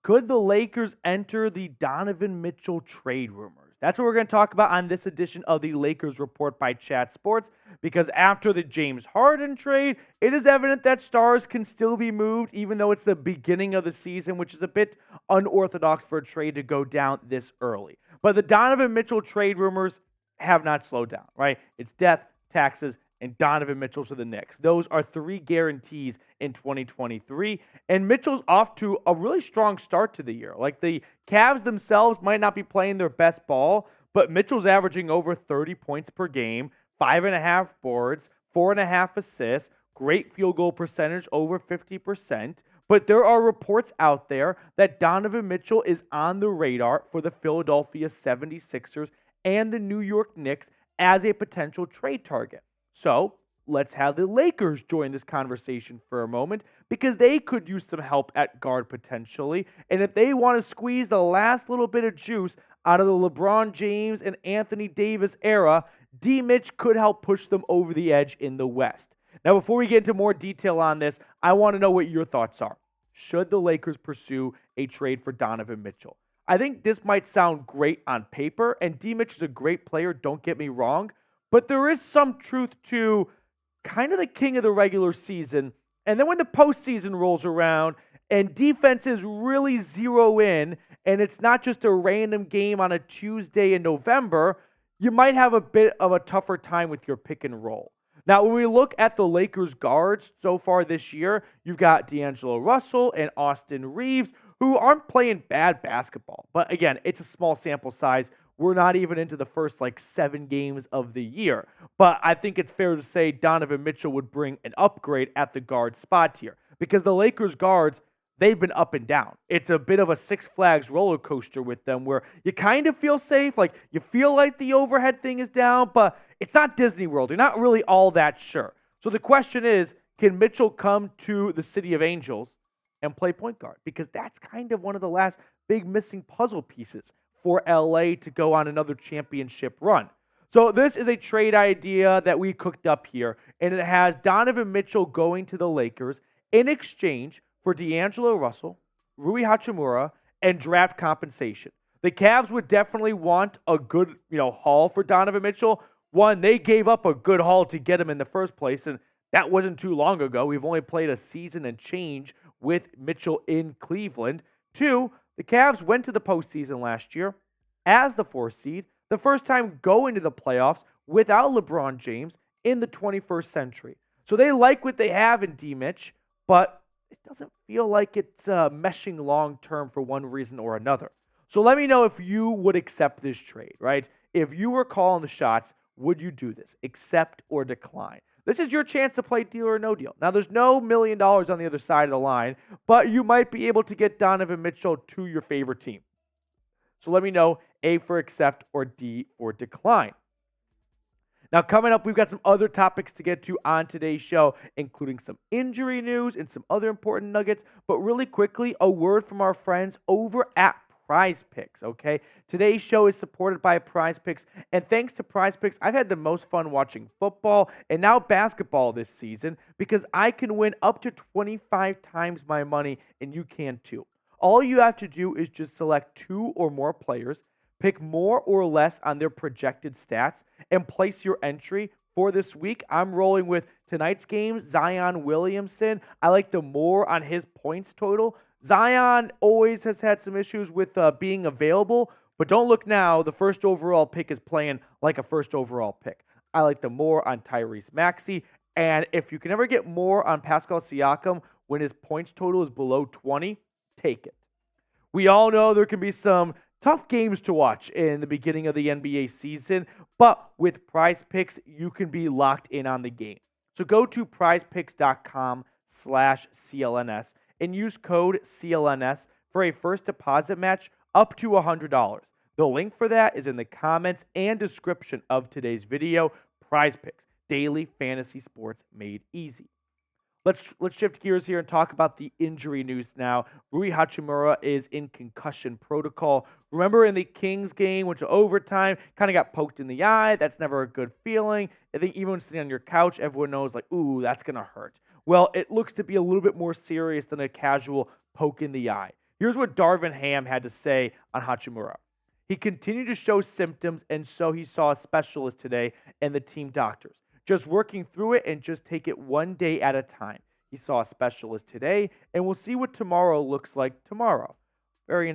Could the Lakers enter the Donovan Mitchell trade rumors? That's what we're going to talk about on this edition of the Lakers Report by Chat Sports, because after the James Harden trade, it is evident that stars can still be moved, even though it's the beginning of the season, which is a bit unorthodox for a trade to go down this early. But the Donovan Mitchell trade rumors have not slowed down, right? It's death, taxes, and Donovan Mitchell to the Knicks. Those are three guarantees in 2023. And Mitchell's off to a really strong start to the year. Like, the Cavs themselves might not be playing their best ball, but Mitchell's averaging over 30 points per game, 5.5 boards, 4.5 assists, great field goal percentage, over 50%. But there are reports out there that Donovan Mitchell is on the radar for the Philadelphia 76ers and the New York Knicks as a potential trade target. So let's have the Lakers join this conversation for a moment, because they could use some help at guard potentially. And if they want to squeeze the last little bit of juice out of the LeBron James and Anthony Davis era, D-Mitch could help push them over the edge in the West. Now, before we get into more detail on this, I want to know what your thoughts are. Should the Lakers pursue a trade for Donovan Mitchell? I think this might sound great on paper, and D-Mitch is a great player, don't get me wrong. But there is some truth to kind of the king of the regular season. And then when the postseason rolls around and defenses really zero in, and it's not just a random game on a Tuesday in November, you might have a bit of a tougher time with your pick and roll. Now, when we look at the Lakers guards so far this year, you've got D'Angelo Russell and Austin Reeves, who aren't playing bad basketball. But again, it's a small sample size. We're not even into the first 7 games of the year. But I think it's fair to say Donovan Mitchell would bring an upgrade at the guard spot here, because the Lakers guards, they've been up and down. It's a bit of a Six Flags roller coaster with them, where you kind of feel safe. You feel like the overhead thing is down, but it's not Disney World. You're not really all that sure. So the question is, can Mitchell come to the City of Angels and play point guard? Because that's kind of one of the last big missing puzzle pieces for LA to go on another championship run. So this is a trade idea that we cooked up here, and it has Donovan Mitchell going to the Lakers in exchange for D'Angelo Russell, Rui Hachimura, and draft compensation. The Cavs would definitely want a good, haul for Donovan Mitchell. One, they gave up a good haul to get him in the first place, and that wasn't too long ago. We've only played a season and change with Mitchell in Cleveland. Two, the Cavs went to the postseason last year as the 4th seed, the first time going to the playoffs without LeBron James in the 21st century. So they like what they have in D-Mitch, but it doesn't feel like it's meshing long-term for one reason or another. So let me know if you would accept this trade, right? If you were calling the shots, would you do this? Accept or decline? This is your chance to play deal or no deal. Now, there's no $1 million on the other side of the line, but you might be able to get Donovan Mitchell to your favorite team. So let me know, A for accept or D for decline. Now, coming up, we've got some other topics to get to on today's show, including some injury news and some other important nuggets. But really quickly, a word from our friends over at Prize Picks, okay? Today's show is supported by Prize Picks, and thanks to Prize Picks, I've had the most fun watching football and now basketball this season, because I can win up to 25 times my money, and you can too. All you have to do is just select 2 or more players, pick more or less on their projected stats, and place your entry. For this week, I'm rolling with tonight's game, Zion Williamson. I like the more on his points total. Zion always has had some issues with being available, but don't look now. The first overall pick is playing like a first overall pick. I like the more on Tyrese Maxey. And if you can ever get more on Pascal Siakam when his points total is below 20, take it. We all know there can be some tough games to watch in the beginning of the NBA season, but with Prize Picks, you can be locked in on the game. So go to prizepicks.com/CLNS and use code CLNS for a first deposit match up to $100. The link for that is in the comments and description of today's video. Prize Picks, daily fantasy sports made easy. Let's shift gears here and talk about the injury news now. Rui Hachimura is in concussion protocol. Remember in the Kings game, went to overtime, kind of got poked in the eye. That's never a good feeling. I think even when sitting on your couch, everyone knows like, ooh, that's going to hurt. Well, it looks to be a little bit more serious than a casual poke in the eye. Here's what Darvin Ham had to say on Hachimura. He continued to show symptoms, and so he saw a specialist today and the team doctors. Just working through it and just take it one day at a time. He saw a specialist today, and we'll see what tomorrow looks like tomorrow. Very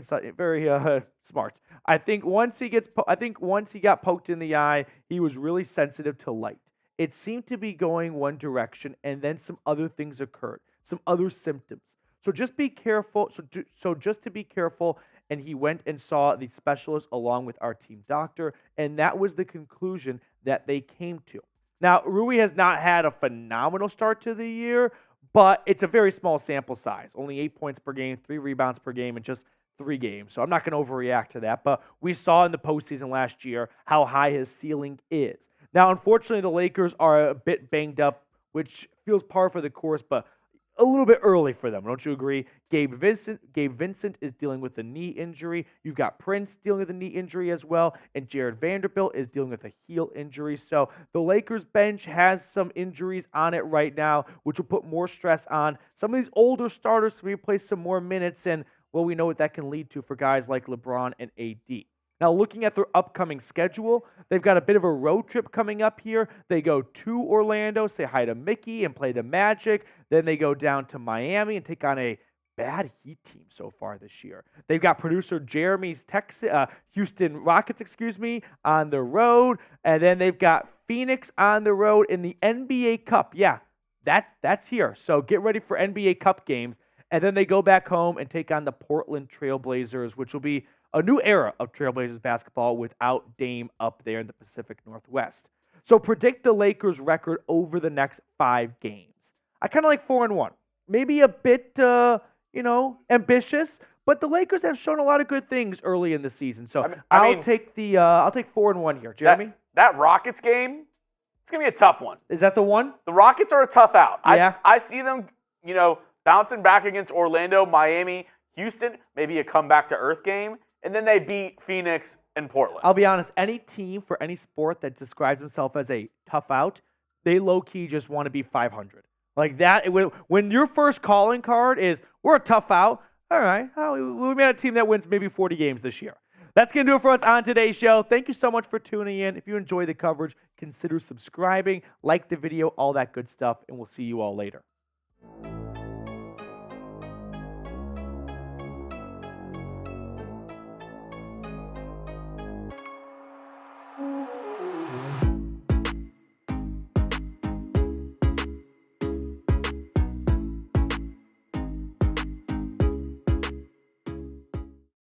smart. I think once he got poked in the eye, he was really sensitive to light. It seemed to be going one direction, and then some other things occurred, some other symptoms. So just be careful. So just to be careful. And he went and saw the specialist along with our team doctor, and that was the conclusion that they came to. Now, Rui has not had a phenomenal start to the year, but it's a very small sample size. Only 8 points per game, 3 rebounds per game in just 3 games. So I'm not going to overreact to that, but we saw in the postseason last year how high his ceiling is. Now, unfortunately, the Lakers are a bit banged up, which feels par for the course, but a little bit early for them. Don't you agree? Gabe Vincent is dealing with a knee injury. You've got Prince dealing with a knee injury as well, and Jared Vanderbilt is dealing with a heel injury. So the Lakers bench has some injuries on it right now, which will put more stress on some of these older starters to play some more minutes, and well, we know what that can lead to for guys like LeBron and AD. Now, looking at their upcoming schedule, they've got a bit of a road trip coming up here. They go to Orlando, say hi to Mickey, and play the Magic. Then they go down to Miami and take on a bad Heat team so far this year. They've got producer Jeremy's Houston Rockets, on the road. And then they've got Phoenix on the road in the NBA Cup. Yeah, that's here. So get ready for NBA Cup games. And then they go back home and take on the Portland Trailblazers, which will be a new era of Trailblazers basketball without Dame up there in the Pacific Northwest. So predict the Lakers' record over the next 5 games. I kind of like 4-1. Maybe a bit, ambitious, but the Lakers have shown a lot of good things early in the season. So I'll take 4-1 here. Jeremy? That Rockets game, it's going to be a tough one. Is that the one? The Rockets are a tough out. Yeah. I see them, bouncing back against Orlando, Miami, Houston, maybe a comeback to earth game. And then they beat Phoenix and Portland. I'll be honest, any team for any sport that describes themselves as a tough out, they low-key just want to be 500. Like that, when your first calling card is, we're a tough out, all right, we made a team that wins maybe 40 games this year. That's going to do it for us on today's show. Thank you so much for tuning in. If you enjoy the coverage, consider subscribing, like the video, all that good stuff, and we'll see you all later.